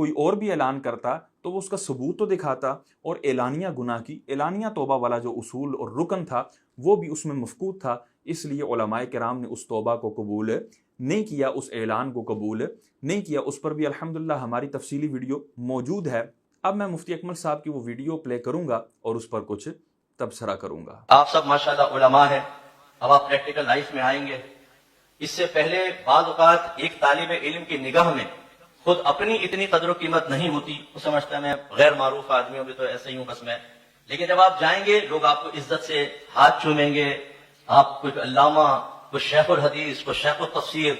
کوئی اور بھی اعلان کرتا تو وہ اس کا ثبوت تو دکھاتا، اور اعلانیہ گناہ کی اعلانیہ توبہ والا جو اصول اور رکن تھا وہ بھی اس میں مفقود تھا۔ اس لیے علماء کرام نے اس توبہ کو قبول نہیں کیا، اس اعلان کو قبول نہیں کیا۔ اس پر بھی الحمدللہ ہماری تفصیلی ویڈیو موجود ہے۔ اب میں مفتی اکمل صاحب کی وہ ویڈیو پلے کروں گا اور اس پر کچھ تبصرہ کروں گا۔ آپ سب ماشاءاللہ علماء ہیں، اب آپ پریکٹیکل لائف میں آئیں گے۔ اس سے پہلے بعض اوقات ایک طالب علم کی نگاہ میں خود اپنی اتنی قدر و قیمت نہیں ہوتی، وہ سمجھتا ہے میں غیر معروف آدمی ہوں بھی تو ایسے ہی ہوں بس میں، لیکن جب آپ جائیں گے لوگ آپ کو عزت سے ہاتھ چومیں گے۔ آپ کچھ علامہ، کچھ شیخ الحدیث، کچھ شیخ التفسیر،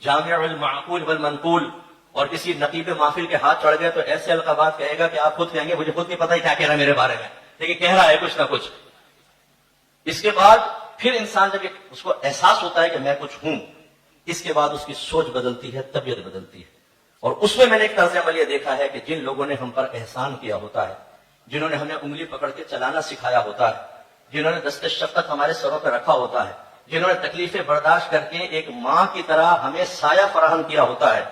جامع المعقول والمنقول، اور کسی نقیب محفل کے ہاتھ چڑھ گئے تو ایسے القابات کہے گا کہ آپ خود کہیں گے مجھے خود نہیں پتہ ہی کیا کہہ رہا ہے میرے بارے میں، لیکن کہہ رہا ہے کچھ نہ کچھ۔ اس کے بعد پھر انسان جب اس کو احساس ہوتا ہے کہ میں کچھ ہوں، اس کے بعد اس کی سوچ بدلتی ہے، طبیعت بدلتی ہے۔ اور اس میں نے ایک طرز عمل یہ دیکھا ہے کہ جن لوگوں نے ہم پر احسان کیا ہوتا ہے، جنہوں نے ہمیں انگلی پکڑ کے چلانا سکھایا ہوتا ہے، جنہوں نے دست شفقت ہمارے سروں پہ رکھا ہوتا ہے، جنہوں نے تکلیفیں برداشت کر کے ایک ماں کی طرح ہمیں سایہ فراہم کیا ہوتا ہے،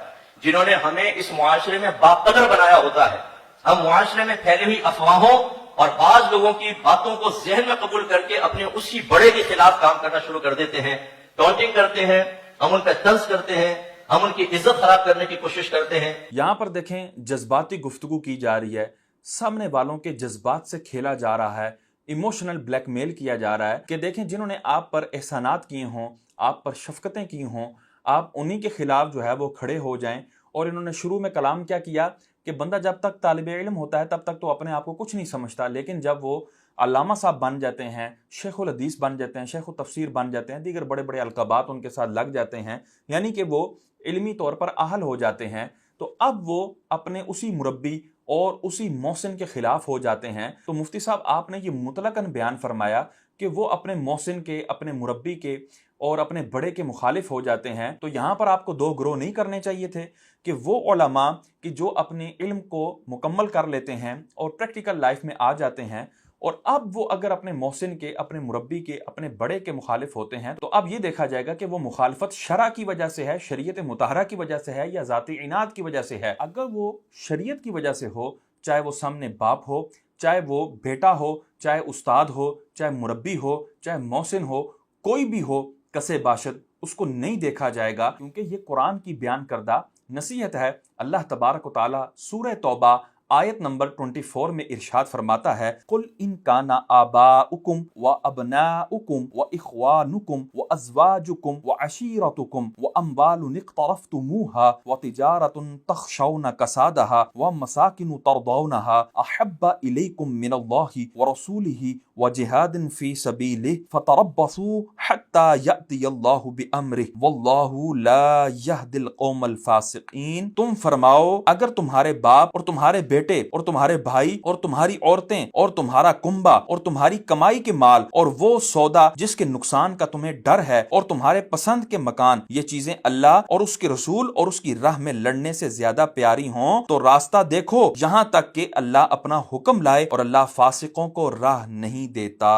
جنہوں نے ہمیں اس معاشرے میں باقدر بنایا ہوتا ہے، ہم معاشرے میں پھیلی ہوئی افواہوں اور بعض لوگوں کی باتوں کو ذہن میں قبول کر کے اپنے اسی بڑے کے خلاف کام کرنا شروع کر دیتے ہیں، ٹونٹنگ کرتے ہیں، ہم ان پہ طنز کرتے ہیں، ہم ان کی عزت خراب کرنے کی کوشش کرتے ہیں۔ یہاں پر دیکھیں جذباتی گفتگو کی جا رہی ہے، سامنے والوں کے جذبات سے کھیلا جا رہا ہے، ایموشنل بلیک میل کیا جا رہا ہے کہ دیکھیں جنہوں نے آپ پر احسانات کیے ہوں، آپ پر شفقتیں کی ہوں، آپ انہی کے خلاف جو ہے وہ کھڑے ہو جائیں۔ اور انہوں نے شروع میں کلام کیا کیا کہ بندہ جب تک طالب علم ہوتا ہے تب تک تو اپنے آپ کو کچھ نہیں سمجھتا، لیکن جب وہ علامہ صاحب بن جاتے ہیں، شیخ الحدیث بن جاتے ہیں، شیخ التفسیر بن جاتے ہیں، دیگر بڑے بڑے القابات ان کے ساتھ لگ جاتے ہیں، یعنی کہ وہ علمی طور پر اہل ہو جاتے ہیں، تو اب وہ اپنے اسی مربی اور اسی محسن کے خلاف ہو جاتے ہیں۔ تو مفتی صاحب آپ نے یہ مطلقاً بیان فرمایا کہ وہ اپنے محسن کے، اپنے مربی کے اور اپنے بڑے کے مخالف ہو جاتے ہیں۔ تو یہاں پر آپ کو دو گروہ نہیں کرنے چاہیے تھے کہ وہ علماء کہ جو اپنے علم کو مکمل کر لیتے ہیں اور پریکٹیکل لائف میں آ جاتے ہیں، اور اب وہ اگر اپنے محسن کے، اپنے مربی کے، اپنے بڑے کے مخالف ہوتے ہیں تو اب یہ دیکھا جائے گا کہ وہ مخالفت شرع کی وجہ سے ہے، شریعت مطہرہ کی وجہ سے ہے، یا ذاتی عناد کی وجہ سے ہے۔ اگر وہ شریعت کی وجہ سے ہو، چاہے وہ سامنے باپ ہو، چاہے وہ بیٹا ہو، چاہے استاد ہو، چاہے مربی ہو، چاہے محسن ہو، کوئی بھی ہو، کسے باشد، اس کو نہیں دیکھا جائے گا، کیونکہ یہ قرآن کی بیان کردہ نصیحت ہے۔ اللہ تبارک و تعالی سورہ توبہ آیت نمبر 24 میں ارشاد فرماتا ہے، قُلْ إِنْ كَانَ آبَاؤُكُمْ وَأَبْنَاؤُكُمْ وَإِخْوَانُكُمْ وَأَزْوَاجُكُمْ وَعَشِيرَتُكُمْ وَأَمْوَالٌ اقْتَرَفْتُمُوهَا وَتِجَارَةٌ تَخْشَوْنَ كَسَادَهَا وَمَسَاكِنُ تَرْضَوْنَهَا أَحَبَّ إِلَيْكُمْ مِنَ اللَّهِ وَرَسُولِهِ وَجِهَادٍ فِي سَبِيلِهِ فَتَرَبَّصُوا حَتَّى يَأْتِيَ اللَّهُ بِأَمْرِهِ وَاللَّهُ لَا يَهْدِي الْقَوْمَ الْفَاسِقِينَ۔ تم فرماؤ اگر تمہارے باپ اور تمہارے بیٹے اور تمہارے بھائی اور تمہاری عورتیں اور تمہارا کنبہ اور تمہاری کمائی کے مال اور وہ سودا جس کے نقصان کا تمہیں ڈر ہے اور تمہارے پسند کے مکان، یہ چیزیں اللہ اور اس کے رسول اور اس کی راہ میں لڑنے سے زیادہ پیاری ہوں تو راستہ دیکھو یہاں تک کہ اللہ اپنا حکم لائے، اور اللہ فاسقوں کو راہ نہیں دیتا۔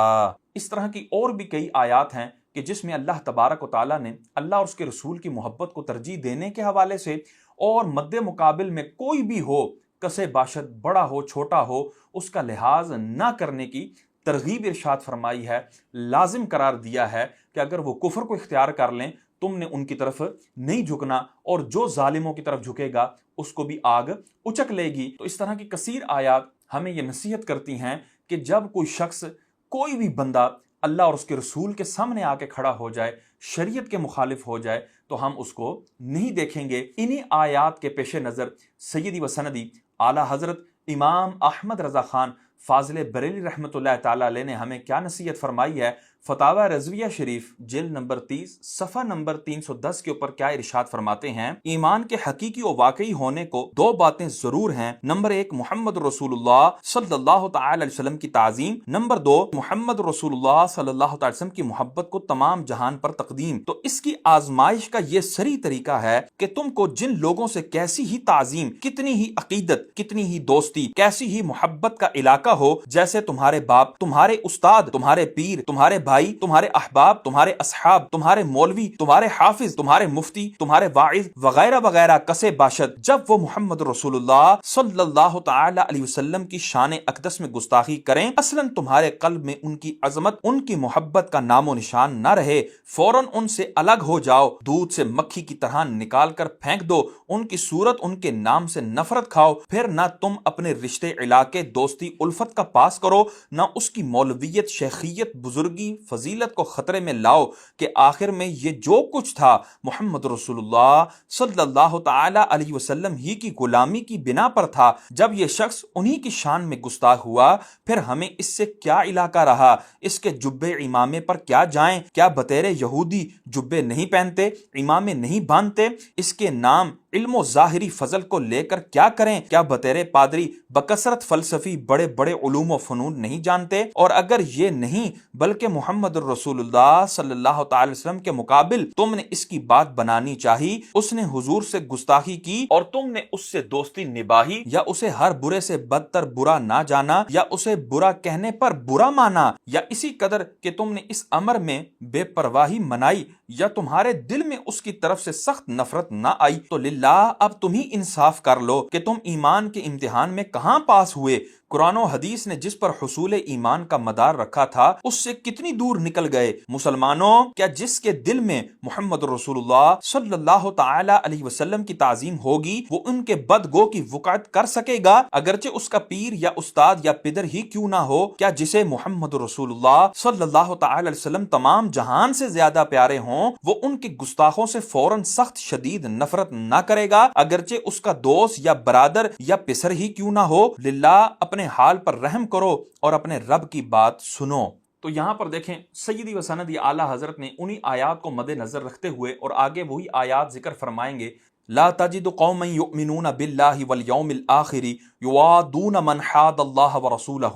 اس طرح کی اور بھی کئی آیات ہیں کہ جس میں اللہ تبارک و تعالیٰ نے اللہ اور اس کے رسول کی محبت کو ترجیح دینے کے حوالے سے اور مد مقابل میں کوئی بھی ہو، کسے باشد، بڑا ہو چھوٹا ہو، اس کا لحاظ نہ کرنے کی ترغیب ارشاد فرمائی ہے، لازم قرار دیا ہے کہ اگر وہ کفر کو اختیار کر لیں تم نے ان کی طرف نہیں جھکنا، اور جو ظالموں کی طرف جھکے گا اس کو بھی آگ اچک لے گی۔ تو اس طرح کی کثیر آیات ہمیں یہ نصیحت کرتی ہیں کہ جب کوئی شخص، کوئی بھی بندہ اللہ اور اس کے رسول کے سامنے آ کے کھڑا ہو جائے، شریعت کے مخالف ہو جائے تو ہم اس کو نہیں دیکھیں گے۔ انہی آیات کے پیش نظر سیدی و سندی اعلیٰ حضرت امام احمد رضا خان فاضل بریلی رحمۃ اللہ تعالی علیہ نے ہمیں کیا نصیحت فرمائی ہے۔ فتاوی رضویہ شریف جلد نمبر 30 صفحہ نمبر 310 کے اوپر کیا ارشاد فرماتے ہیں، ایمان کے حقیقی و واقعی ہونے کو دو باتیں ضرور ہیں، نمبر 1 محمد رسول اللہ صلی اللہ تعالی علیہ وسلم کی تعظیم، نمبر 2 محمد رسول اللہ صلی اللہ تعالی وسلم کی محبت کو تمام جہان پر تقدیم۔ تو اس کی آزمائش کا یہ سری طریقہ ہے کہ تم کو جن لوگوں سے کیسی ہی تعظیم، کتنی ہی عقیدت، کتنی ہی دوستی، کیسی ہی محبت کا علاقہ ہو، جیسے تمہارے باپ، تمہارے استاد، تمہارے پیر، تمہارے بھائی، تمہارے احباب، تمہارے اصحاب، تمہارے مولوی، تمہارے حافظ، تمہارے مفتی، تمہارے واعظ وغیرہ وغیرہ کسے باشد جب وہ محمد رسول اللہ صلی اللہ تعالی علیہ وسلم کی شان اقدس میں گستاخی کریں، اصلاً تمہارے قلب میں ان کی عظمت، ان کی محبت کا نام و نشان نہ رہے، فوراً ان سے الگ ہو جاؤ، دودھ سے مکھی کی طرح نکال کر پھینک دو، ان کی صورت، ان کے نام سے نفرت کھاؤ، پھر نہ تم اپنے رشتے، علاقے، دوستی، الفت کا پاس کرو، نہ اس کی مولویت، شیخیت، بزرگی، فضیلت کو خطرے میں لاؤ کہ آخر میں یہ جو کچھ تھا محمد رسول اللہ صلی اللہ تعالی علیہ وسلم ہی کی غلامی کی بنا پر تھا۔ جب یہ شخص انہی کی شان میں گستاخ ہوا، پھر ہمیں اس سے کیا علاقہ رہا؟ اس کے جبے امامے پر کیا جائیں؟ کیا بطیر یہودی جبے نہیں پہنتے، امامے نہیں باندھتے؟ اس کے نام، علم و ظاہری فضل کو لے کر کیا کریں؟ کیا بطیر پادری بکثرت فلسفی بڑے بڑے علوم و فنون نہیں جانتے؟ اور اگر یہ نہیں بلکہ محمد الرسول اللہ صلی اللہ تعالی وسلم کے مقابل تم نے اس کی بات بنانی چاہی، اس نے حضور سے گستاخی کی اور تم نے اس سے دوستی نباہی، یا اسے ہر برے سے بدتر برا نہ جانا، یا اسے برا کہنے پر برا مانا، یا اسی قدر کہ تم نے اس امر میں بے پرواہی منائی، یا تمہارے دل میں اس کی طرف سے سخت نفرت نہ آئی، تو للہ اب تم ہی انصاف کر لو کہ تم ایمان کے امتحان میں کہاں پاس ہوئے؟ قرآن و حدیث نے جس پر حصول ایمان کا مدار رکھا تھا اس سے کتنی دور نکل گئے؟ مسلمانوں، کیا جس کے دل میں محمد رسول اللہ صلی اللہ تعالی علیہ وسلم کی تعظیم ہوگی وہ ان کے بدگو کی وقعت کر سکے گا، اگرچہ اس کا پیر یا استاد یا پدر ہی کیوں نہ ہو؟ کیا جسے محمد رسول اللہ صلی اللہ تعالی علیہ وسلم تمام جہان سے زیادہ پیارے ہوں وہ ان کے گستاخوں سے فوراً سخت شدید نفرت نہ کرے گا، اگرچہ اس کا دوست یا برادر یا پسر ہی کیوں نہ ہو؟ للہ اپنے حال پر رحم کرو اور اپنے رب کی بات سنو۔ تو یہاں پر دیکھیں سیدی و سندی اعلیٰ حضرت نے انہی آیات کو مد نظر رکھتے ہوئے اور آگے وہی آیات ذکر فرمائیں گے، لا تجد قوما یؤمنون باللہ والیوم الآخر یوادون من حاد اللہ ورسولہ۔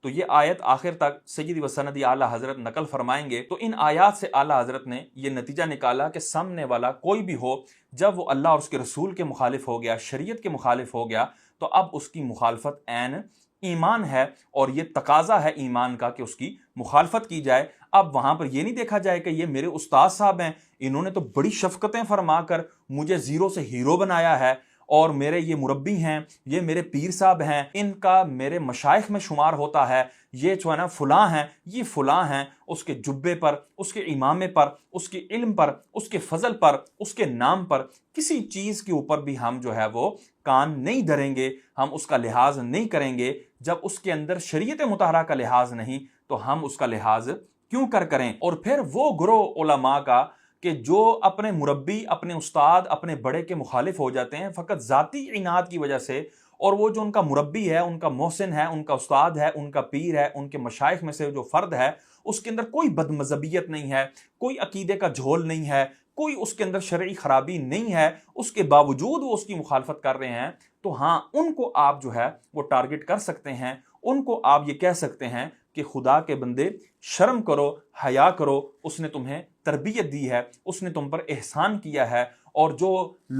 تو یہ آیت آخر تک سیدی و سندی اعلیٰ حضرت نقل فرمائیں گے۔ تو ان آیات سے اعلیٰ حضرت نے یہ نتیجہ نکالا کہ سامنے والا کوئی بھی ہو، جب وہ اللہ اور اس کے رسول کے مخالف ہو گیا، شریعت کے مخالف ہو گیا، تو اب اس کی مخالفت عین ایمان ہے، اور یہ تقاضا ہے ایمان کا کہ اس کی مخالفت کی جائے۔ اب وہاں پر یہ نہیں دیکھا جائے کہ یہ میرے استاد صاحب ہیں، انہوں نے تو بڑی شفقتیں فرما کر مجھے زیرو سے ہیرو بنایا ہے، اور میرے یہ مربی ہیں، یہ میرے پیر صاحب ہیں، ان کا میرے مشائخ میں شمار ہوتا ہے، یہ جو ہے نا فلاں ہیں، یہ فلاں ہیں، اس کے جبے پر، اس کے امامے پر، اس کے علم پر، اس کے فضل پر، اس کے نام پر، کسی چیز کے اوپر بھی ہم جو ہے وہ کان نہیں دھریں گے، ہم اس کا لحاظ نہیں کریں گے۔ جب اس کے اندر شریعت مطہرہ کا لحاظ نہیں تو ہم اس کا لحاظ کیوں کریں؟ اور پھر وہ گروہ علماء کا کہ جو اپنے مربی، اپنے استاد، اپنے بڑے کے مخالف ہو جاتے ہیں فقط ذاتی عناد کی وجہ سے، اور وہ جو ان کا مربی ہے، ان کا محسن ہے، ان کا استاد ہے، ان کا پیر ہے، ان کے مشائخ میں سے جو فرد ہے، اس کے اندر کوئی بدمذہبیت نہیں ہے، کوئی عقیدے کا جھول نہیں ہے، کوئی اس کے اندر شرعی خرابی نہیں ہے، اس کے باوجود وہ اس کی مخالفت کر رہے ہیں، تو ہاں ان کو آپ جو ہے وہ ٹارگٹ کر سکتے ہیں، ان کو آپ یہ کہہ سکتے ہیں کہ خدا کے بندے شرم کرو، حیا کرو، اس نے تمہیں تربیت دی ہے، اس نے تم پر احسان کیا ہے، اور جو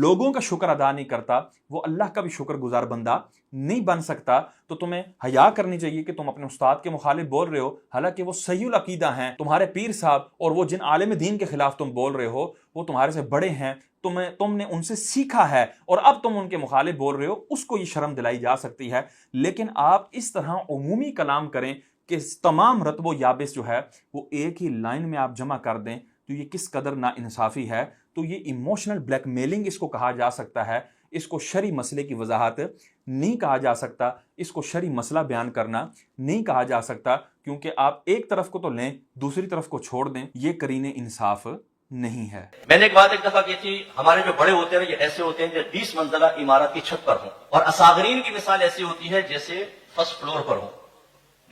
لوگوں کا شکر ادا نہیں کرتا وہ اللہ کا بھی شکر گزار بندہ نہیں بن سکتا۔ تو تمہیں حیا کرنی چاہیے کہ تم اپنے استاد کے مخالف بول رہے ہو، حالانکہ وہ صحیح العقیدہ ہیں، تمہارے پیر صاحب، اور وہ جن عالم دین کے خلاف تم بول رہے ہو وہ تمہارے سے بڑے ہیں، تم نے ان سے سیکھا ہے، اور اب تم ان کے مخالف بول رہے ہو، اس کو یہ شرم دلائی جا سکتی ہے۔ لیکن آپ اس طرح عمومی کلام کریں کہ تمام رتب و یابس جو ہے وہ ایک ہی لائن میں آپ جمع کر دیں، تو یہ کس قدر نا انصافی ہے۔ تو یہ ایموشنل بلیک میلنگ اس کو کہا جا سکتا ہے، اس کو شرعی مسئلے کی وضاحت نہیں کہا جا سکتا، اس کو شرعی مسئلہ بیان کرنا نہیں کہا جا سکتا، کیونکہ آپ ایک طرف کو تو لیں دوسری طرف کو چھوڑ دیں، یہ قرین انصاف نہیں ہے۔ میں نے ایک بات ایک دفعہ کی تھی، ہمارے جو بڑے ہوتے ہیں یہ ایسے ہوتے ہیں جو 20 منزلہ عمارت کی چھت پر ہوں، اور اصاغرین کی مثال ایسی ہوتی ہے جیسے فرسٹ فلور پر ہوں۔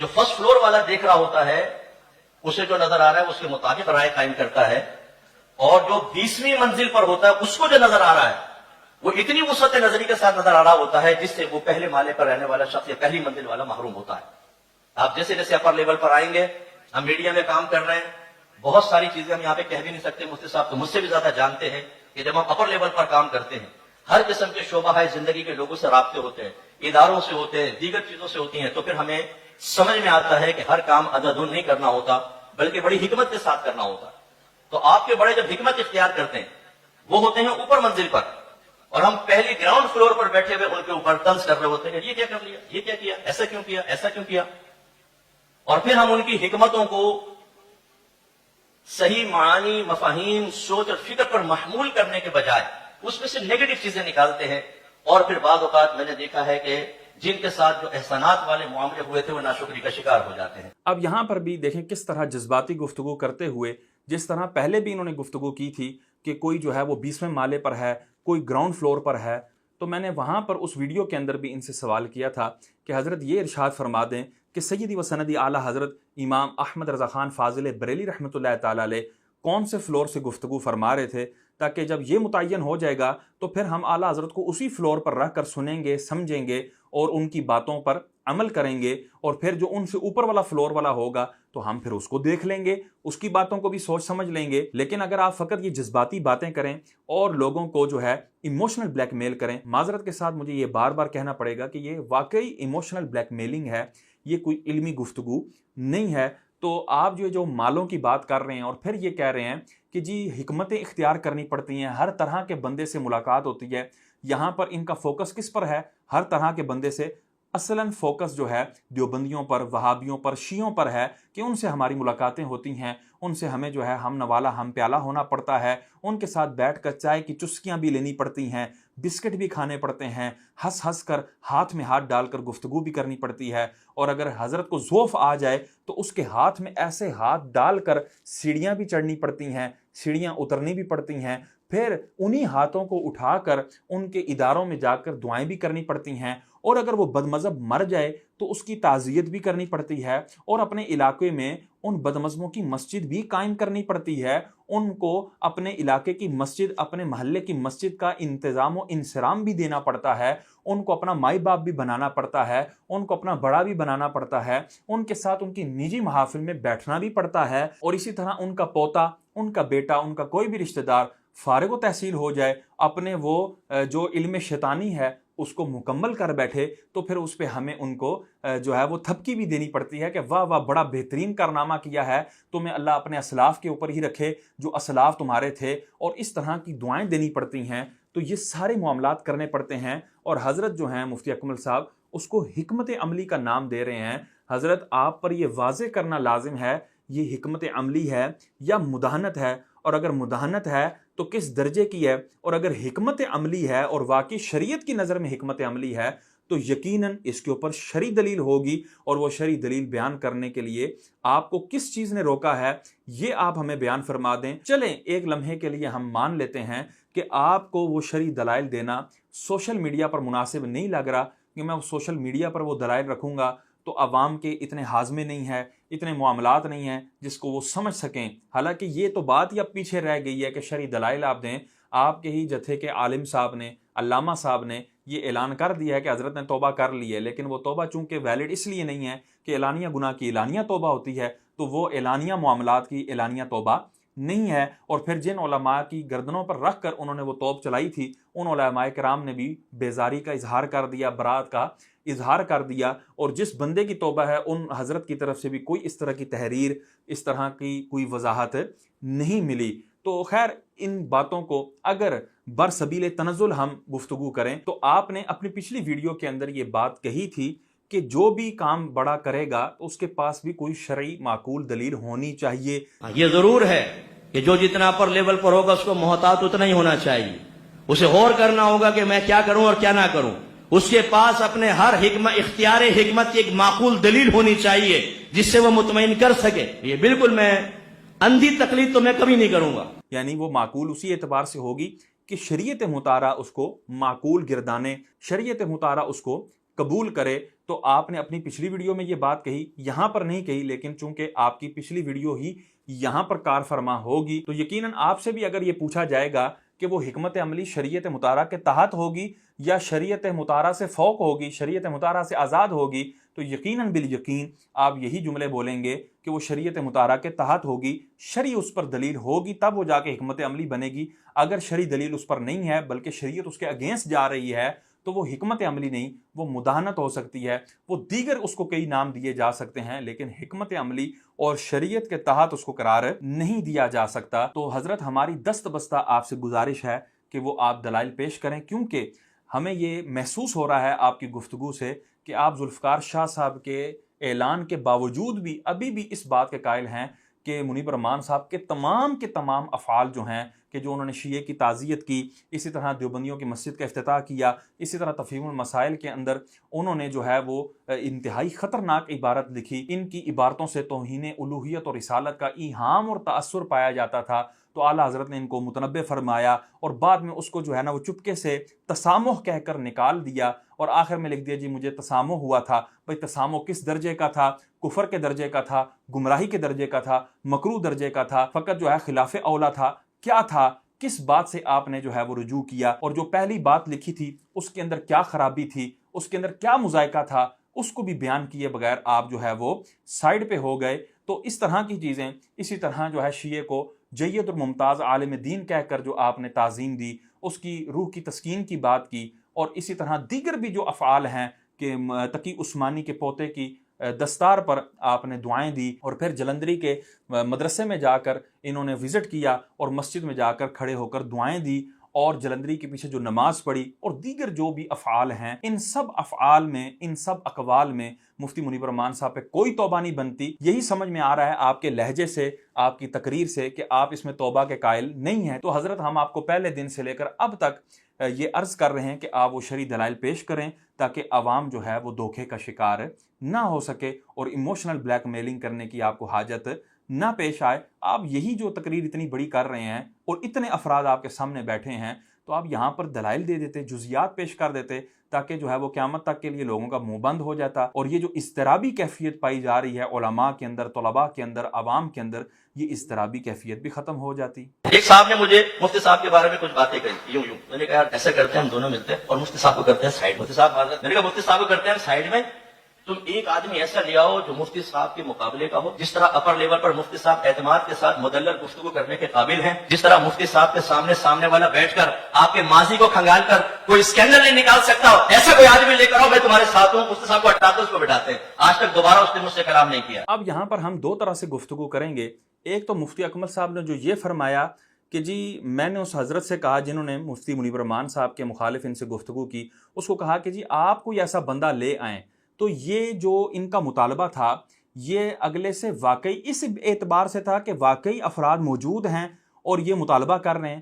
جو فرسٹ فلور والا دیکھ رہا ہوتا ہے اسے جو نظر آ رہا ہے اس کے مطابق رائے قائم کرتا ہے، اور جو 20ویں منزل پر ہوتا ہے اس کو جو نظر آ رہا ہے وہ اتنی وسعت نظری کے ساتھ نظر آ رہا ہوتا ہے جس سے وہ پہلے مالے پر رہنے والا شخص یا پہلی منزل والا محروم ہوتا ہے۔ آپ جیسے جیسے اپر لیول پر آئیں گے، ہم میڈیا میں کام کر رہے ہیں، بہت ساری چیزیں ہم یہاں پہ کہہ بھی نہیں سکتے، مفتی صاحب تو مجھ سے بھی زیادہ جانتے ہیں کہ جب ہم اپر لیول پر کام کرتے ہیں ہر قسم کے شعبہ ہے زندگی کے لوگوں سے رابطے ہوتے ہیں، اداروں سے ہوتے ہیں، دیگر چیزوں سے ہوتی ہیں، تو پھر ہمیں سمجھ میں آتا ہے کہ ہر کام عدد نہیں کرنا ہوتا بلکہ بڑی حکمت کے ساتھ کرنا ہوتا ہے. تو آپ کے بڑے جب حکمت اختیار کرتے ہیں وہ ہوتے ہیں اوپر منزل پر, اور ہم پہلی گراؤنڈ فلور پر بیٹھے ہوئے ان کے اوپر طنز کر رہے ہوتے ہیں, یہ کیا کر لیا, یہ کیا کیا, ایسا کیوں کیا, ایسا کیوں کیا. اور پھر ہم ان کی حکمتوں کو صحیح معنی, مفاہیم, سوچ اور فکر پر محمول کرنے کے بجائے اس میں سے نیگیٹو چیزیں نکالتے ہیں. اور پھر بعض اوقات میں نے دیکھا ہے کہ جن کے ساتھ جو احسانات والے معاملے ہوئے تھے وہ ناشکری کا شکار ہو جاتے ہیں. اب یہاں پر بھی دیکھیں کس طرح جذباتی گفتگو کرتے ہوئے, جس طرح پہلے بھی انہوں نے گفتگو کی تھی کہ کوئی جو ہے وہ 20ویں مالے پر ہے, کوئی گراؤنڈ فلور پر ہے, تو میں نے وہاں پر اس ویڈیو کے اندر بھی ان سے سوال کیا تھا کہ حضرت یہ ارشاد فرما دیں کہ سیدی و سندی اعلیٰ حضرت امام احمد رضا خان فاضل بریلی رحمۃ اللہ تعالی علیہ کون سے فلور سے گفتگو فرما رہے تھے, تاکہ جب یہ متعین ہو جائے گا تو پھر ہم اعلیٰ حضرت کو اسی فلور پر رہ کر سنیں گے, سمجھیں گے اور ان کی باتوں پر عمل کریں گے, اور پھر جو ان سے اوپر والا فلور والا ہوگا تو ہم پھر اس کو دیکھ لیں گے, اس کی باتوں کو بھی سوچ سمجھ لیں گے. لیکن اگر آپ فقط یہ جذباتی باتیں کریں اور لوگوں کو جو ہے ایموشنل بلیک میل کریں, معذرت کے ساتھ مجھے یہ بار بار کہنا پڑے گا کہ یہ واقعی ایموشنل بلیک میلنگ ہے, یہ کوئی علمی گفتگو نہیں ہے. تو آپ جو مالوں کی بات کر رہے ہیں اور پھر یہ کہہ رہے ہیں کہ جی حکمتیں اختیار کرنی پڑتی ہیں, ہر طرح کے بندے سے ملاقات ہوتی ہے, یہاں پر ان کا فوکس کس پر ہے, ہر طرح کے بندے سے. اصلاً فوکس جو ہے دیوبندیوں پر, وہابیوں پر, شیعوں پر ہے کہ ان سے ہماری ملاقاتیں ہوتی ہیں, ان سے ہمیں جو ہے ہم نوالا ہم پیالہ ہونا پڑتا ہے, ان کے ساتھ بیٹھ کر چائے کی چسکیاں بھی لینی پڑتی ہیں, بسکٹ بھی کھانے پڑتے ہیں, ہنس ہنس کر ہاتھ میں ہاتھ ڈال کر گفتگو بھی کرنی پڑتی ہے. اور اگر حضرت کو ذوف آ جائے تو اس کے ہاتھ میں ایسے ہاتھ ڈال کر سیڑھیاں بھی چڑھنی پڑتی ہیں, سیڑھیاں اترنی بھی پڑتی ہیں, پھر انہی ہاتھوں کو اٹھا کر ان کے اداروں میں جا کر دعائیں بھی کرنی پڑتی ہیں. اور اگر وہ بدمذہب مر جائے تو اس کی تعزیت بھی کرنی پڑتی ہے, اور اپنے علاقے میں ان بدمذہبوں کی مسجد بھی قائم کرنی پڑتی ہے, ان کو اپنے علاقے کی مسجد, اپنے محلے کی مسجد کا انتظام و انصرام بھی دینا پڑتا ہے, ان کو اپنا مائی باپ بھی بنانا پڑتا ہے, ان کو اپنا بڑا بھی بنانا پڑتا ہے, ان کے ساتھ ان کی نجی محافل میں بیٹھنا بھی پڑتا ہے. اور اسی طرح ان کا پوتا, ان کا بیٹا, ان کا کوئی بھی رشتہ دار فارغ و تحصیل ہو جائے, اپنے وہ جو علم شیطانی ہے اس کو مکمل کر بیٹھے, تو پھر اس پہ ہمیں ان کو جو ہے وہ تھپکی بھی دینی پڑتی ہے کہ واہ واہ بڑا بہترین کارنامہ کیا ہے, تمہیں اللہ اپنے اسلاف کے اوپر ہی رکھے جو اسلاف تمہارے تھے, اور اس طرح کی دعائیں دینی پڑتی ہیں. تو یہ سارے معاملات کرنے پڑتے ہیں, اور حضرت جو ہیں مفتی اکمل صاحب اس کو حکمت عملی کا نام دے رہے ہیں. حضرت آپ پر یہ واضح کرنا لازم ہے یہ حکمت عملی ہے یا مداہنت ہے, اور اگر مداہنت ہے تو کس درجے کی ہے, اور اگر حکمت عملی ہے اور واقعی شریعت کی نظر میں حکمت عملی ہے تو یقیناً اس کے اوپر شرعی دلیل ہوگی, اور وہ شرعی دلیل بیان کرنے کے لیے آپ کو کس چیز نے روکا ہے یہ آپ ہمیں بیان فرما دیں. چلیں ایک لمحے کے لیے ہم مان لیتے ہیں کہ آپ کو وہ شرعی دلائل دینا سوشل میڈیا پر مناسب نہیں لگ رہا, کہ میں سوشل میڈیا پر وہ دلائل رکھوں گا تو عوام کے اتنے ہاضمے نہیں ہیں, اتنے معاملات نہیں ہیں جس کو وہ سمجھ سکیں. حالانکہ یہ تو بات ہی اب پیچھے رہ گئی ہے کہ شرعی دلائل آپ دیں. آپ کے ہی جتھے کے عالم صاحب نے, علامہ صاحب نے یہ اعلان کر دیا ہے کہ حضرت نے توبہ کر لی ہے, لیکن وہ توبہ چونکہ ویلڈ اس لیے نہیں ہے کہ اعلانیہ گناہ کی اعلانیہ توبہ ہوتی ہے, تو وہ اعلانیہ معاملات کی اعلانیہ توبہ نہیں ہے. اور پھر جن علماء کی گردنوں پر رکھ کر انہوں نے وہ توب چلائی تھی, ان علماء کرام نے بھی بیزاری کا اظہار کر دیا, برات کا اظہار کر دیا, اور جس بندے کی توبہ ہے ان حضرت کی طرف سے بھی کوئی اس طرح کی تحریر, اس طرح کی کوئی وضاحت نہیں ملی. تو خیر ان باتوں کو اگر برسبیل تنزل ہم گفتگو کریں تو آپ نے اپنی پچھلی ویڈیو کے اندر یہ بات کہی تھی کہ جو بھی کام بڑا کرے گا اس کے پاس بھی کوئی شرعی معقول دلیل ہونی چاہیے. یہ ضرور ہے کہ جو جتنا اپر لیول پر ہوگا اس کو محتاط اتنا ہی ہونا چاہیے, اسے غور کرنا ہوگا کہ میں کیا کروں اور کیا نہ کروں. اس کے پاس اپنے ہر اختیار حکمت کی ایک معقول دلیل ہونی چاہیے جس سے وہ مطمئن کر سکے. یہ بالکل میں اندھی تقلید تو میں کبھی نہیں کروں گا. یعنی وہ معقول اسی اعتبار سے ہوگی کہ شریعت مطالعہ اس کو معقول گردانے, شریعت مطالعہ اس کو قبول کرے. تو آپ نے اپنی پچھلی ویڈیو میں یہ بات کہی, یہاں پر نہیں کہی, لیکن چونکہ آپ کی پچھلی ویڈیو ہی یہاں پر کار فرما ہوگی تو یقیناً آپ سے بھی اگر یہ پوچھا جائے گا کہ وہ حکمت عملی شریعت مطالعہ کے تحت ہوگی یا شریعت مطالعہ سے فوق ہوگی, شریعت مطالعہ سے آزاد ہوگی, تو یقیناً بالیقین آپ یہی جملے بولیں گے کہ وہ شریعت مطالعہ کے تحت ہوگی, شرعی اس پر دلیل ہوگی تب وہ جا کے حکمت عملی بنے گی. اگر شرعی دلیل اس پر نہیں ہے بلکہ شریعت اس کے اگینسٹ جا رہی ہے تو وہ حکمت عملی نہیں، وہ مداہنت ہو سکتی ہے، وہ دیگر اس کو کئی نام دیے جا سکتے ہیں، لیکن حکمت عملی اور شریعت کے تحت اس کو قرار نہیں دیا جا سکتا۔ تو حضرت ہماری دست بستہ آپ سے گزارش ہے کہ وہ آپ دلائل پیش کریں، کیونکہ ہمیں یہ محسوس ہو رہا ہے آپ کی گفتگو سے کہ آپ ذوالفقار شاہ صاحب کے اعلان کے باوجود بھی ابھی بھی اس بات کے قائل ہیں کہ منیب الرحمان صاحب کے تمام افعال جو ہیں کہ جو انہوں نے شیعہ کی تعزیت کی، اسی طرح دیوبندیوں کی مسجد کا افتتاح کیا، اسی طرح تفہیم المسائل کے اندر انہوں نے جو ہے وہ انتہائی خطرناک عبارت لکھی، ان کی عبارتوں سے توہین الوہیت اور رسالت کا ایہام اور تأثر پایا جاتا تھا، تو اعلیٰ حضرت نے ان کو متنبع فرمایا اور بعد میں اس کو جو ہے نا وہ چپکے سے تسامح کہہ کر نکال دیا اور آخر میں لکھ دیا جی مجھے تسامح ہوا تھا۔ بھئی تسامح کس درجے کا تھا؟ کفر کے درجے کا تھا، گمراہی کے درجے کا تھا، مکروہ درجے کا تھا، فقط جو ہے خلاف اولا تھا؟ کیا تھا؟ کس بات سے آپ نے جو ہے وہ رجوع کیا؟ اور جو پہلی بات لکھی تھی اس کے اندر کیا خرابی تھی، اس کے اندر کیا مذائقہ تھا، اس کو بھی بیان کیے بغیر آپ جو ہے وہ سائیڈ پہ ہو گئے۔ تو اس طرح کی چیزیں، اسی طرح جو ہے شیعہ کو جید اور ممتاز عالم دین کہہ کر جو آپ نے تعظیم دی، اس کی روح کی تسکین کی بات کی، اور اسی طرح دیگر بھی جو افعال ہیں کہ تقی عثمانی کے پوتے کی دستار پر آپ نے دعائیں دی، اور پھر جلندری کے مدرسے میں جا کر انہوں نے وزٹ کیا اور مسجد میں جا کر کھڑے ہو کر دعائیں دی، اور جلندری کے پیچھے جو نماز پڑھی، اور دیگر جو بھی افعال ہیں، ان سب افعال میں، ان سب اقوال میں مفتی منیب الرحمان صاحب پہ کوئی توبہ نہیں بنتی۔ یہی سمجھ میں آ رہا ہے آپ کے لہجے سے، آپ کی تقریر سے، کہ آپ اس میں توبہ کے قائل نہیں ہیں۔ تو حضرت ہم آپ کو پہلے دن سے لے کر اب تک یہ عرض کر رہے ہیں کہ آپ وہ شرعی دلائل پیش کریں تاکہ عوام جو ہے وہ دھوکے کا شکار نہ ہو سکے اور ایموشنل بلیک میلنگ کرنے کی آپ کو حاجت نہ پیش آئے۔ آپ یہی جو تقریر اتنی بڑی کر رہے ہیں اور اتنے افراد آپ کے سامنے بیٹھے ہیں، تو آپ یہاں پر دلائل دے دیتے، جزیات پیش کر دیتے، تاکہ جو ہے وہ قیامت تک کے لیے لوگوں کا منہ بند ہو جاتا۔ اور یہ جو اضطرابی کیفیت پائی جا رہی ہے علماء کے اندر، طلباء کے اندر، عوام کے اندر، یہ اضطرابی کیفیت بھی ختم ہو جاتی۔ ایک صاحب نے مجھے مفتی صاحب کے بارے میں کچھ باتیں کہی، یوں میں نے کہا یار ایسا کرتے ہیں ہم دونوں ملتے ہیں اور مفتی صاحب کو کرتے ہیں سائیڈ۔ مفتی صاحب میں نے کہا مفتی صاحب کو کرتے ہیں سائیڈ میں، تم ایک آدمی ایسا لے آؤ جو مفتی صاحب کے مقابلے کا ہو، جس طرح اپر لیول پر مفتی صاحب اعتماد کے ساتھ مدلل گفتگو کرنے کے قابل ہیں، جس طرح مفتی صاحب کے سامنے والا بیٹھ کر آپ کے ماضی کو کھنگال کر کوئی اسکینڈل نہیں نکال سکتا ہو، ایسا کوئی آدمی لے کر آؤ، میں تمہارے ساتھ ہوں۔ مفتی صاحب کو ہٹاتے اس کو بٹھاتے ہیں، آج تک دوبارہ اس نے مجھ سے کلام نہیں کیا۔ اب یہاں پر ہم دو طرح سے گفتگو کریں گے۔ ایک تو مفتی اکمل صاحب نے جو یہ فرمایا کہ جی میں نے اس حضرت سے کہا جنہوں نے مفتی منیب الرحمان صاحب کے مخالف ان سے گفتگو کی، اس کو کہا کہ جی آپ کوئی ایسا بندہ لے آئیں۔ تو یہ جو ان کا مطالبہ تھا یہ اگلے سے واقعی اس اعتبار سے تھا کہ واقعی افراد موجود ہیں اور یہ مطالبہ کر رہے ہیں،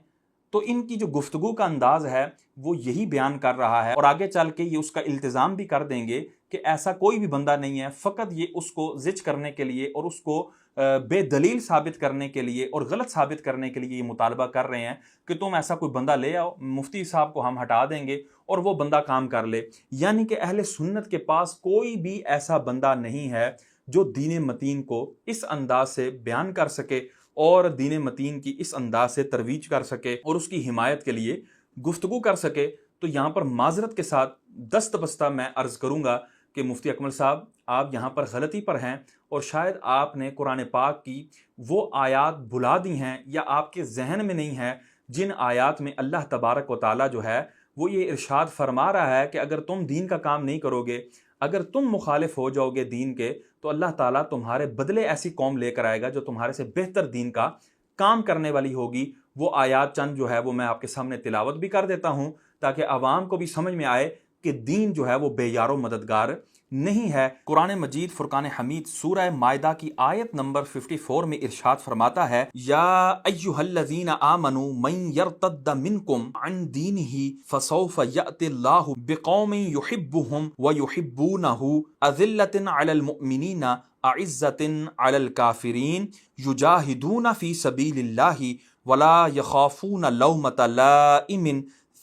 تو ان کی جو گفتگو کا انداز ہے وہ یہی بیان کر رہا ہے، اور آگے چل کے یہ اس کا التزام بھی کر دیں گے کہ ایسا کوئی بھی بندہ نہیں ہے، فقط یہ اس کو زج کرنے کے لیے اور اس کو بے دلیل ثابت کرنے کے لیے اور غلط ثابت کرنے کے لیے یہ مطالبہ کر رہے ہیں کہ تم ایسا کوئی بندہ لے آؤ، مفتی صاحب کو ہم ہٹا دیں گے اور وہ بندہ کام کر لے۔ یعنی کہ اہل سنت کے پاس کوئی بھی ایسا بندہ نہیں ہے جو دین متین کو اس انداز سے بیان کر سکے اور دین متین کی اس انداز سے ترویج کر سکے اور اس کی حمایت کے لیے گفتگو کر سکے۔ تو یہاں پر معذرت کے ساتھ دست بستہ میں عرض کروں گا کہ مفتی اکمل صاحب آپ یہاں پر غلطی پر ہیں، اور شاید آپ نے قرآن پاک کی وہ آیات بھلا دی ہیں یا آپ کے ذہن میں نہیں ہے جن آیات میں اللہ تبارک و تعالیٰ جو ہے وہ یہ ارشاد فرما رہا ہے کہ اگر تم دین کا کام نہیں کرو گے، اگر تم مخالف ہو جاؤ گے دین کے، تو اللہ تعالیٰ تمہارے بدلے ایسی قوم لے کر آئے گا جو تمہارے سے بہتر دین کا کام کرنے والی ہوگی۔ وہ آیات چند جو ہے وہ میں آپ کے سامنے تلاوت بھی کر دیتا ہوں تاکہ عوام کو بھی سمجھ میں آئے کہ دین جو ہے وہ بے یار و مددگار نہیں ہے۔ قرآن مجید فرقان حمید سورہ مائدہ کی آیت نمبر 54 میں ارشاد فرماتا ہے، یا ایھا الذین آمنوا من یرتد منکم عن دینہ فسوف یأتی اللہ بقوم یحبہم ویحبونہ اذلۃ علی المؤمنین اعزۃ علی الکافرین یجاہدون فی سبیل اللہ ولا یخافون لومۃ لائم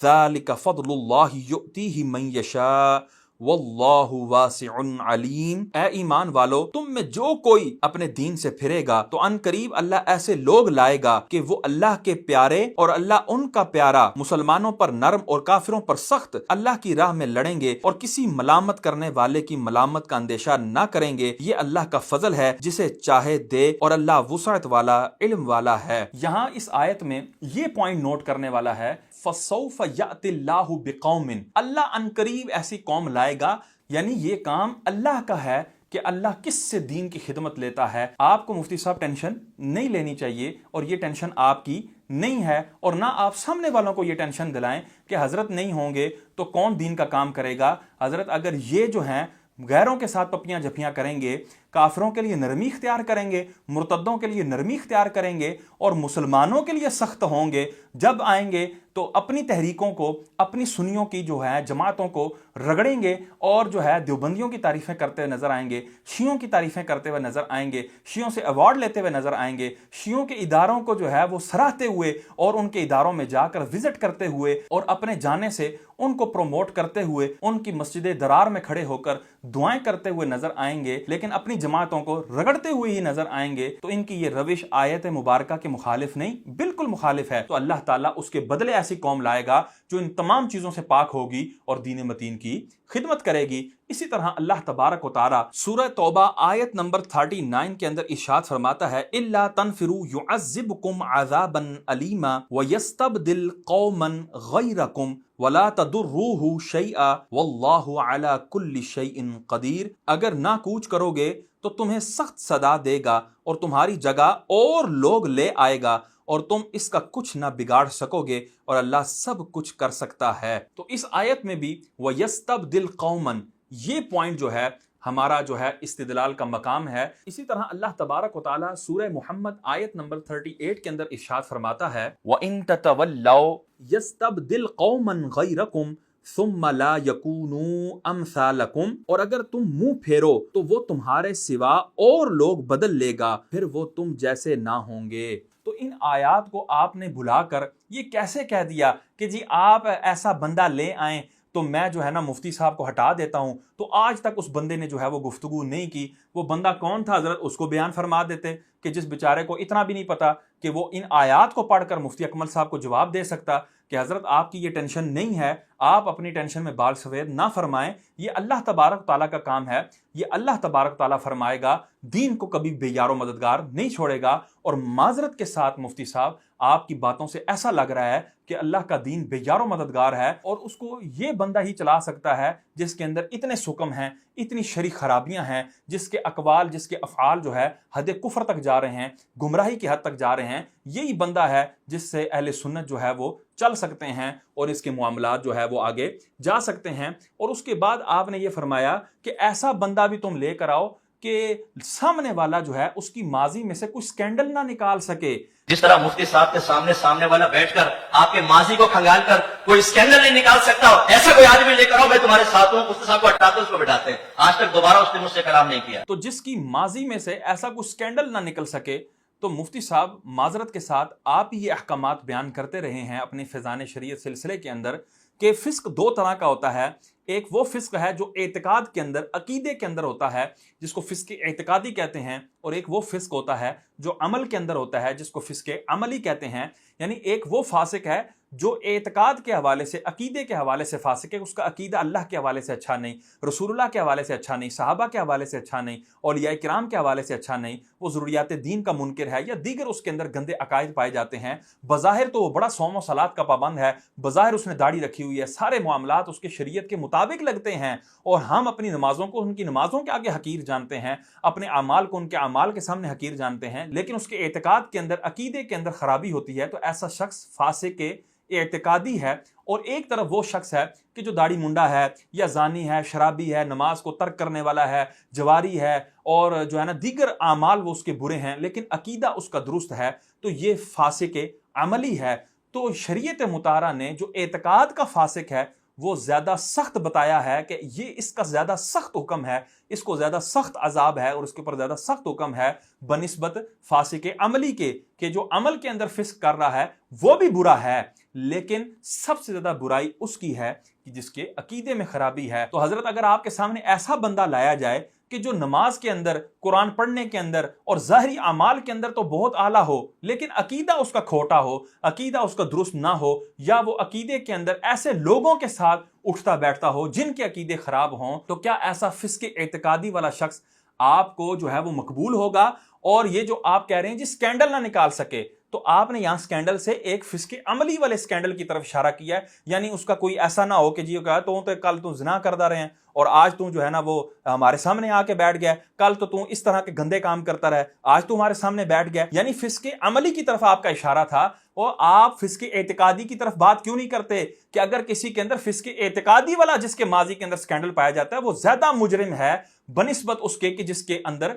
ذلک فضل اللہ یؤتیہ من یشاء واللہ واسع علیم۔ اے ایمان والو، تم میں جو کوئی اپنے دین سے پھرے گا تو ان قریب اللہ ایسے لوگ لائے گا کہ وہ اللہ کے پیارے اور اللہ ان کا پیارا، مسلمانوں پر نرم اور کافروں پر سخت، اللہ کی راہ میں لڑیں گے اور کسی ملامت کرنے والے کی ملامت کا اندیشہ نہ کریں گے۔ یہ اللہ کا فضل ہے جسے چاہے دے اور اللہ وسعت والا، علم والا ہے۔ یہاں اس آیت میں یہ پوائنٹ نوٹ کرنے والا ہے، فسوف یأتی اللہ بقوم، اللہ عنقریب ایسی قوم لائے گا، یعنی یہ کام اللہ کا ہے کہ اللہ کس سے دین کی خدمت لیتا ہے۔ آپ کو مفتی صاحب ٹینشن نہیں لینی چاہیے، اور یہ ٹینشن آپ کی نہیں ہے، اور نہ آپ سامنے والوں کو یہ ٹینشن دلائیں کہ حضرت نہیں ہوں گے تو کون دین کا کام کرے گا۔ حضرت اگر یہ جو ہیں غیروں کے ساتھ پپیاں جھپیاں کریں گے، کافروں کے لیے نرمی اختیار کریں گے، مرتدوں کے لیے نرمی اختیار کریں گے، اور مسلمانوں کے لیے سخت ہوں گے، جب آئیں گے تو اپنی تحریکوں کو، اپنی سنیوں کی جو ہے جماعتوں کو رگڑیں گے، اور جو ہے دیوبندیوں کی تعریفیں کرتے ہوئے نظر آئیں گے، شیعوں کی تعریفیں کرتے ہوئے نظر آئیں گے، شیعوں سے ایوارڈ لیتے ہوئے نظر آئیں گے، شیعوں کے اداروں کو جو ہے وہ سراہتے ہوئے اور ان کے اداروں میں جا کر وزٹ کرتے ہوئے اور اپنے جانے سے ان کو پروموٹ کرتے ہوئے ان کی مسجد درار میں کھڑے ہو کر دعائیں کرتے ہوئے نظر آئیں گے، لیکن اپنی جماعتوں کو رگڑتے ہوئے ہی نظر آئیں گے، تو ان کی یہ روش آیت مبارکہ کے مخالف نہیں، بالکل مخالف ہے۔ تو اللہ تعالیٰ اس کے بدلے ایسی قوم لائے گا جو ان تمام چیزوں سے پاک ہوگی اور دین متین کی خدمت کرے گی۔ اسی طرح اللہ تبارک و تعالیٰ سورہ توبہ آیت نمبر 39 کے اندر ارشاد فرماتا ہے الا تنفروا يعذبكم عذابا علیما ويستبدل قوما غیرکم ولا تضروه شیئا واللہ علی کل شیء قدیر، اگر نہ کوچ کرو گے تو تمہیں سخت سزا دے گا اور تمہاری جگہ اور لوگ لے آئے گا، اور تم اس کا کچھ نہ بگاڑ سکو گے، اور اللہ سب کچھ کر سکتا ہے۔ تو اس آیت میں بھی وَيَسْتَبْدِلْ قَوْمًا، یہ پوائنٹ جو ہے ہمارا جو ہے استدلال کا مقام ہے۔ اسی طرح اللہ تبارک و تعالیٰ سورہ محمد آیت نمبر 38 کے اندر ارشاد فرماتا ہے وَإِن تَتَوَلَّوْا يَسْتَبْدِلْ قَوْمًا غَيْرَكُمْ ثُمَّ لَا يَكُونُوا أَمْثَالَكُمْ، اور اگر تم منہ پھیرو تو وہ تمہارے سوا اور لوگ بدل لے گا، پھر وہ تم جیسے نہ ہوں گے۔ تو ان آیات کو آپ نے بھلا کر یہ کیسے کہہ دیا کہ جی آپ ایسا بندہ لے آئیں تو میں جو ہے نا مفتی صاحب کو ہٹا دیتا ہوں، تو آج تک اس بندے نے جو ہے وہ گفتگو نہیں کی۔ وہ بندہ کون تھا حضرت، اس کو بیان فرما دیتے کہ جس بیچارے کو اتنا بھی نہیں پتا کہ وہ ان آیات کو پڑھ کر مفتی اکمل صاحب کو جواب دے سکتا کہ حضرت آپ کی یہ ٹینشن نہیں ہے، آپ اپنی ٹینشن میں بال سفید نہ فرمائیں، یہ اللہ تبارک تعالیٰ کا کام ہے، یہ اللہ تبارک تعالیٰ فرمائے گا، دین کو کبھی بے یار و مددگار نہیں چھوڑے گا۔ اور معذرت کے ساتھ مفتی صاحب آپ کی باتوں سے ایسا لگ رہا ہے کہ اللہ کا دین بے یار و مددگار ہے، اور اس کو یہ بندہ ہی چلا سکتا ہے جس کے اندر اتنے سکم ہیں، اتنی شرک خرابیاں ہیں، جس کے اقوال، جس کے افعال جو ہے حد کفر تک جا رہے ہیں، گمراہی کی حد تک جا رہے ہیں۔ یہی بندہ ہے جس سے اہل سنت جو ہے وہ چل سکتے ہیں اور اس کے معاملات جو ہے وہ آگے جا سکتے ہیں۔ اور اس کے بعد آپ نے یہ فرمایا کہ ایسا بندہ بھی تم لے کر آؤ کہ سامنے والا جو ہے اس کی ماضی میں سے کوئی سکینڈل نہ نکال سکے۔ جس طرح مفتی صاحب کے سامنے والا بیٹھ کر آپ کے ماضی کو کھنگال کر کوئی اسکینڈل نہیں نکال سکتا، ایسا کوئی آدمی لے کر آؤ، میں تمہارے ساتھ ہوں، مفتی صاحب کو ہٹاتے اس کو بٹھاتے ہیں۔ آج تک دوبارہ اس نے مجھ سے کلام نہیں کیا۔ تو جس کی ماضی میں سے ایسا کوئی سکینڈل نہ نکل سکے، تو مفتی صاحب معذرت کے ساتھ آپ یہ احکامات بیان کرتے رہے ہیں اپنے فیضان شریعت سلسلے کے اندر کہ فسق دو طرح کا ہوتا ہے۔ ایک وہ فسق ہے جو اعتقاد کے اندر، عقیدے کے اندر ہوتا ہے، جس کو فسق اعتقادی کہتے ہیں، اور ایک وہ فسق ہوتا ہے جو عمل کے اندر ہوتا ہے، جس کو فسق عملی کہتے ہیں۔ یعنی ایک وہ فاسق ہے جو اعتقاد کے حوالے سے، عقیدے کے حوالے سے فاسق ہے، اس کا عقیدہ اللہ کے حوالے سے اچھا نہیں، رسول اللہ کے حوالے سے اچھا نہیں، صحابہ کے حوالے سے اچھا نہیں، اولیاء کرام کے حوالے سے اچھا نہیں، وہ ضروریات دین کا منکر ہے، یا دیگر اس کے اندر گندے عقائد پائے جاتے ہیں۔ بظاہر تو وہ بڑا صوم و صلات کا پابند ہے، بظاہر اس نے داڑھی رکھی ہوئی ہے، سارے معاملات اس کے شریعت کے مطابق لگتے ہیں، اور ہم اپنی نمازوں کو ان کی نمازوں کے آگے حقیر جانتے ہیں، اپنے اعمال کو ان کے اعمال کے سامنے حقیر جانتے ہیں، لیکن اس کے اعتقاد کے اندر، عقیدے کے اندر خرابی ہوتی ہے، تو ایسا شخص فاسق اعتقادی ہے۔ اور ایک طرف وہ شخص ہے کہ جو داڑھی منڈا ہے، یا زانی ہے، شرابی ہے، نماز کو ترک کرنے والا ہے، جواری ہے، اور جو ہے نا دیگر اعمال وہ اس کے برے ہیں، لیکن عقیدہ اس کا درست ہے، تو یہ فاسق عملی ہے۔ تو شریعت مطہرہ نے جو اعتقاد کا فاسق ہے وہ زیادہ سخت بتایا ہے کہ یہ اس کا زیادہ سخت حکم ہے، اس کو زیادہ سخت عذاب ہے، اور اس کے اوپر زیادہ سخت حکم ہے بنسبت فاسق عملی کے، کہ جو عمل کے اندر فسق کر رہا ہے وہ بھی برا ہے، لیکن سب سے زیادہ برائی اس کی ہے کہ جس کے عقیدے میں خرابی ہے۔ تو حضرت اگر آپ کے سامنے ایسا بندہ لایا جائے کہ جو نماز کے اندر، قرآن پڑھنے کے اندر اور ظاہری اعمال کے اندر تو بہت اعلیٰ ہو، لیکن عقیدہ اس کا کھوٹا ہو، عقیدہ اس کا درست نہ ہو، یا وہ عقیدے کے اندر ایسے لوگوں کے ساتھ اٹھتا بیٹھتا ہو جن کے عقیدے خراب ہوں، تو کیا ایسا فسق اعتقادی والا شخص آپ کو جو ہے وہ مقبول ہوگا؟ اور یہ جو آپ کہہ رہے ہیں جس سکینڈل نہ نکال سکے، تو آپ نے یہاں سکینڈل سے ایک فسق عملی والے سکینڈل کی طرف اشارہ کیا ہے، یعنی اس کا کوئی ایسا نہ ہو کہ جی تو کل تو زنا کردہ رہے ہیں اور آج تو جو ہے نا وہ ہمارے سامنے آ کے بیٹھ گیا، کل تو اس طرح کے گندے کام کرتا رہا، آج تو ہمارے سامنے بیٹھ گیا، یعنی فسق عملی کی طرف آپ کا اشارہ تھا۔ اور آپ فسق اعتقادی کی طرف بات کیوں نہیں کرتے کہ اگر کسی کے اندر فسق اعتقادی والا جس کے ماضی کے اندر سکینڈل پایا جاتا ہے وہ زیادہ مجرم ہے بنسبت اس کے کہ جس کے اندر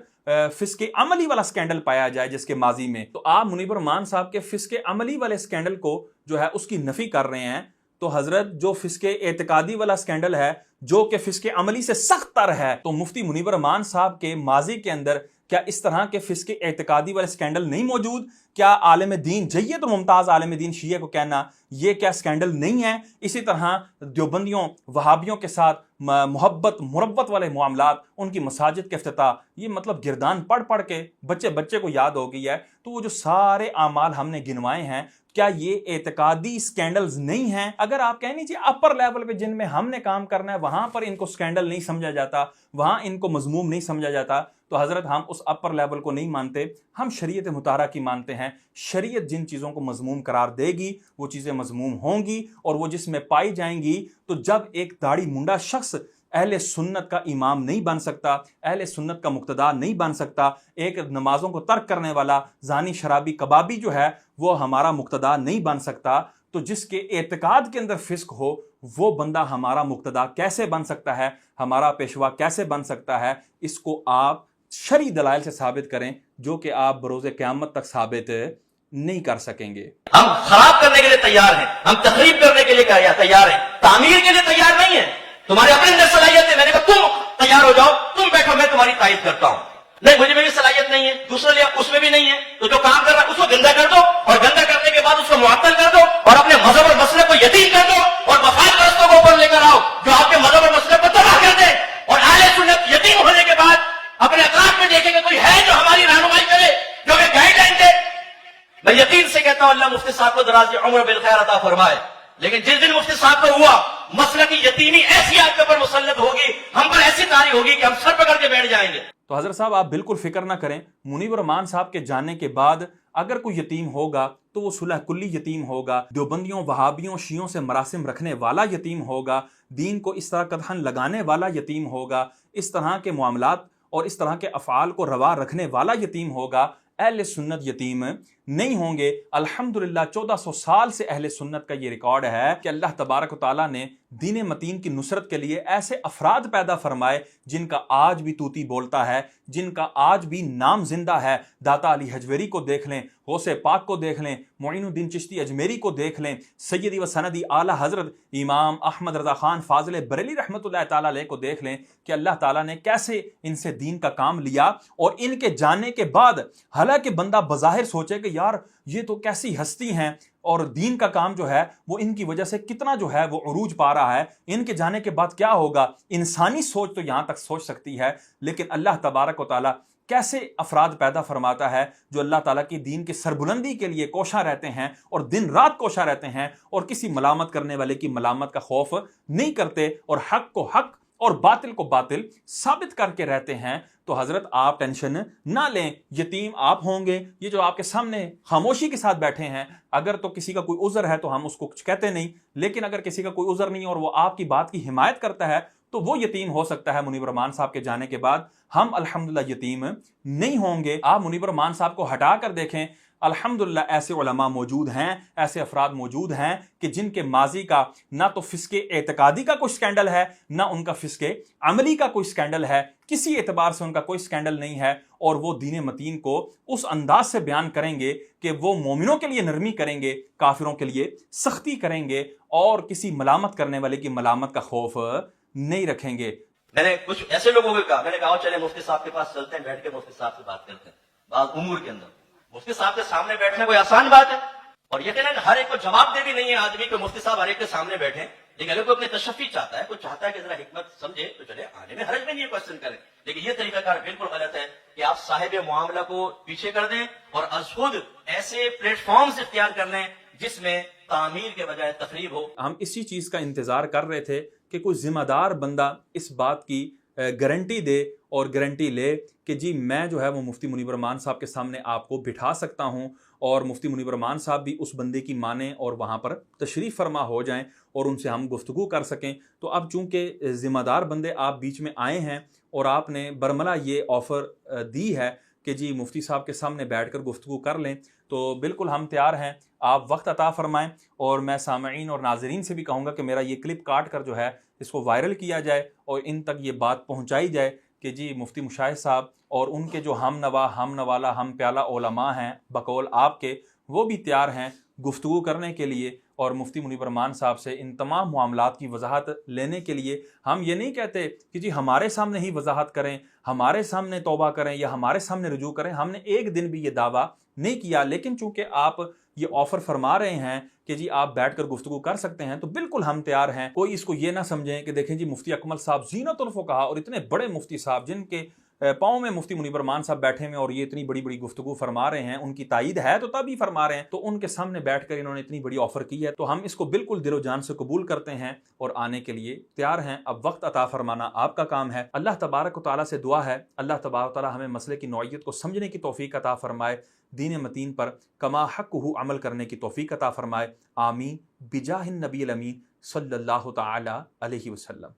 فسق عملی والا سکینڈل پایا جائے جس کے ماضی میں۔ تو آپ منیب الرحمان صاحب کے فسق عملی والے سکینڈل کو جو ہے اس کی نفی کر رہے ہیں، تو حضرت جو فسق اعتقادی والا سکینڈل ہے جو کہ فسق عملی سے سخت تر ہے، تو مفتی منیب الرحمان صاحب کے ماضی کے اندر کیا اس طرح کے فسق اعتقادی والے سکینڈل نہیں موجود؟ کیا عالم دین جید اور ممتاز عالم دین شیعہ کو کہنا یہ کیا سکینڈل نہیں ہے؟ اسی طرح دیوبندیوں وہابیوں کے ساتھ محبت مربت والے معاملات، ان کی مساجد کے افتتاح، یہ مطلب گردان پڑھ پڑھ کے بچے کو یاد ہو گئی ہے۔ تو وہ جو سارے اعمال ہم نے گنوائے ہیں کیا یہ اعتقادی سکینڈلز نہیں ہیں؟ اگر آپ کہہ لیجیے اپر لیول پہ جن میں ہم نے کام کرنا ہے وہاں پر ان کو سکینڈل نہیں سمجھا جاتا، وہاں ان کو مذموم نہیں سمجھا جاتا، تو حضرت ہم اس اپر لیول کو نہیں مانتے، ہم شریعت مطہرہ کی مانتے ہیں۔ شریعت جن چیزوں کو مذموم قرار دے گی وہ چیزیں مذموم ہوں گی، اور وہ جس میں پائی جائیں گی، تو جب ایک داڑھی منڈا شخص اہل سنت کا امام نہیں بن سکتا، اہل سنت کا مقتدا نہیں بن سکتا، ایک نمازوں کو ترک کرنے والا زانی شرابی کبابی جو ہے وہ ہمارا مقتدا نہیں بن سکتا، تو جس کے اعتقاد کے اندر فسق ہو وہ بندہ ہمارا مقتدا کیسے بن سکتا ہے، ہمارا پیشوا کیسے بن سکتا ہے؟ اس کو آپ شرعی دلائل سے ثابت کریں جو کہ آپ بروز قیامت تک ثابت نہیں کر سکیں گے۔ ہم خراب کرنے کے لیے تیار ہیں، ہم تخریب کرنے کے لیے تیار ہیں، تعمیر کے لیے تیار نہیں ہیں۔ تمہارے اپنے اندر صلاحیت ہے، میں نے کہا تم تیار ہو جاؤ، تم بیٹھو، میں تمہاری تائید کرتا ہوں۔ نہیں، مجھے میں بھی صلاحیت نہیں ہے، دوسرے لیا اس میں بھی نہیں ہے، تو جو کام کر رہا ہے اس کو گندا کر دو، اور گندا کرنے کے بعد اس کو معطل کر دو، اور اپنے مذہب اور مسئلے کو یتیم کر دو، اور مفاد پرستوں کو اوپر لے کر آؤ جو آپ کے مذہب اور مسئلے کو تباہ کر دے، اور اہل سنت یتیم ہونے کے بعد اپنے اطراف میں دیکھیں کہ کوئی ہے جو ہماری رہنمائی کرے، جو ہمیں گائیڈ لائن دے۔ میں یقین سے کہتا ہوں اللہ مفتی صاحب کو دراز عمر بالخیر عطا فرمائے، لیکن جس دن مفتی صاحب کو ہوا مسئلہ کی یتیمی ایسی آپ کے اوپر مسلط ہوگی، ہم پر ایسی تاری ہوگی کہ ہم سر پکڑ کے بیٹھ جائیں گے۔ تو حضرت صاحب آپ بالکل فکر نہ کریں، منیب الرحمان صاحب کے جانے کے بعد اگر کوئی یتیم ہوگا تو وہ صلح کلی یتیم ہوگا، دیوبندیوں وہابیوں شیعوں سے مراسم رکھنے والا یتیم ہوگا، دین کو اس طرح قدحن لگانے والا یتیم ہوگا، اس طرح کے معاملات اور اس طرح کے افعال کو روا رکھنے والا یتیم ہوگا۔ اہل سنت یتیم نہیں ہوں گے۔ الحمدللہ 1400 سال سے اہل سنت کا یہ ریکارڈ ہے کہ اللہ تبارک و تعالیٰ نے دین متین کی نصرت کے لیے ایسے افراد پیدا فرمائے جن کا آج بھی طوطی بولتا ہے، جن کا آج بھی نام زندہ ہے۔ داتا علی حجویری کو دیکھ لیں، غوث پاک کو دیکھ لیں، معین الدین چشتی اجمیری کو دیکھ لیں، سیدی و سندی اعلیٰ حضرت امام احمد رضا خان فاضل بریلی رحمۃ اللہ تعالیٰ علیہ کو دیکھ لیں کہ اللہ تعالیٰ نے کیسے ان سے دین کا کام لیا، اور ان کے جانے کے بعد حالانکہ بندہ بظاہر سوچے کہ یار یہ تو کیسی ہستی ہیں اور دین کا کام جو ہے وہ ان کی وجہ سے کتنا جو ہے وہ عروج پا رہا ہے، ان کے جانے کے بعد کیا ہوگا، انسانی سوچ تو یہاں تک سوچ سکتی ہے، لیکن اللہ تبارک و تعالیٰ کیسے افراد پیدا فرماتا ہے جو اللہ تعالیٰ کی دین کی سربلندی کے لیے کوشاں رہتے ہیں اور دن رات کوشاں رہتے ہیں، اور کسی ملامت کرنے والے کی ملامت کا خوف نہیں کرتے، اور حق کو حق اور باطل کو باطل ثابت کر کے رہتے ہیں۔ تو حضرت آپ ٹینشن نہ لیں، یتیم آپ ہوں گے، یہ جو آپ کے سامنے خاموشی کے ساتھ بیٹھے ہیں، اگر تو کسی کا کوئی عذر ہے تو ہم اس کو کچھ کہتے نہیں، لیکن اگر کسی کا کوئی عذر نہیں اور وہ آپ کی بات کی حمایت کرتا ہے تو وہ یتیم ہو سکتا ہے۔ منیب الرحمان صاحب کے جانے کے بعد ہم الحمدللہ یتیم نہیں ہوں گے۔ آپ منیب الرحمان صاحب کو ہٹا کر دیکھیں، الحمدللہ ایسے علماء موجود ہیں، ایسے افراد موجود ہیں کہ جن کے ماضی کا نہ تو فسق اعتقادی کا کوئی سکینڈل ہے، نہ ان کا فسق عملی کا کوئی سکینڈل ہے، کسی اعتبار سے ان کا کوئی سکینڈل نہیں ہے، اور وہ دین متین کو اس انداز سے بیان کریں گے کہ وہ مومنوں کے لیے نرمی کریں گے، کافروں کے لیے سختی کریں گے، اور کسی ملامت کرنے والے کی ملامت کا خوف نہیں رکھیں گے۔ میں نے کچھ ایسے لوگوں کو کہا، میں نے کہا چلے مفتی صاحب کے پاس چلتے ہیں، بیٹھ کے مفتی صاحب سے بات کرتے ہیں بعض امور کے اندر۔ مفتی صاحب کے سامنے بیٹھنا کوئی آسان بات ہے، اور یقیناً ہر ایک کو جواب دے بھی نہیں ہے آدمی کہ مفتی صاحب ہر ایک کے سامنے بیٹھیں، لیکن اگر کوئی اپنے تشفی چاہتا ہے، کوئی چاہتا ہے کہ ذرا حکمت سمجھے تو چلے آنے میں حرج میں نہیں ہے، کوشچن کریں، لیکن یہ طریقہ کار بالکل غلط ہے کہ آپ صاحب معاملہ کو پیچھے کر دیں اور از خود ایسے پلیٹ فارمز اختیار کر لیں جس میں تعمیر کے بجائے تخریب ہو۔ ہم اسی چیز کا انتظار کر رہے تھے کہ کوئی ذمہ دار بندہ اس بات کی گارنٹی دے اور گارنٹی لے کہ جی میں جو ہے وہ مفتی منیب الرحمان صاحب کے سامنے آپ کو بٹھا سکتا ہوں اور مفتی منیب الرحمان صاحب بھی اس بندے کی مانیں اور وہاں پر تشریف فرما ہو جائیں اور ان سے ہم گفتگو کر سکیں۔ تو اب چونکہ ذمہ دار بندے آپ بیچ میں آئے ہیں اور آپ نے برملا یہ آفر دی ہے کہ جی مفتی صاحب کے سامنے بیٹھ کر گفتگو کر لیں، تو بالکل ہم تیار ہیں، آپ وقت عطا فرمائیں۔ اور میں سامعین اور ناظرین سے بھی کہوں گا کہ میرا یہ کلپ کاٹ کر جو ہے اس کو وائرل کیا جائے اور ان تک یہ بات پہنچائی جائے کہ جی مفتی مشاہد صاحب اور ان کے جو ہم نوا ہم نوالا ہم پیالہ علماء ہیں بقول آپ کے، وہ بھی تیار ہیں گفتگو کرنے کے لیے اور مفتی منیب الرحمان صاحب سے ان تمام معاملات کی وضاحت لینے کے لیے۔ ہم یہ نہیں کہتے کہ جی ہمارے سامنے ہی وضاحت کریں، ہمارے سامنے توبہ کریں یا ہمارے سامنے رجوع کریں، ہم نے ایک دن بھی یہ دعویٰ نہیں کیا، لیکن چونکہ آپ یہ آفر فرما رہے ہیں کہ جی آپ بیٹھ کر گفتگو کر سکتے ہیں تو بالکل ہم تیار ہیں۔ کوئی اس کو یہ نہ سمجھیں کہ دیکھیں جی مفتی اکمل صاحب زینت الفقہا اور اتنے بڑے مفتی صاحب جن کے پاؤں میں مفتی منیب الرحمان صاحب بیٹھے ہوئے اور یہ اتنی بڑی بڑی گفتگو فرما رہے ہیں، ان کی تائید ہے تو تب ہی فرما رہے ہیں، تو ان کے سامنے بیٹھ کر انہوں نے اتنی بڑی آفر کی ہے تو ہم اس کو بالکل دل و جان سے قبول کرتے ہیں اور آنے کے لیے تیار ہیں۔ اب وقت عطا فرمانا آپ کا کام ہے۔ اللہ تبارک و تعالیٰ سے دعا ہے اللہ تبارک و تعالیٰ ہمیں مسئلے کی نوعیت کو سمجھنے کی توفیق عطا فرمائے، دین متین پر کما حق عمل کرنے کی توفیق عطا فرمائے، آمین بجاہ النبی الامین صلی اللہ تعالی علیہ وسلم۔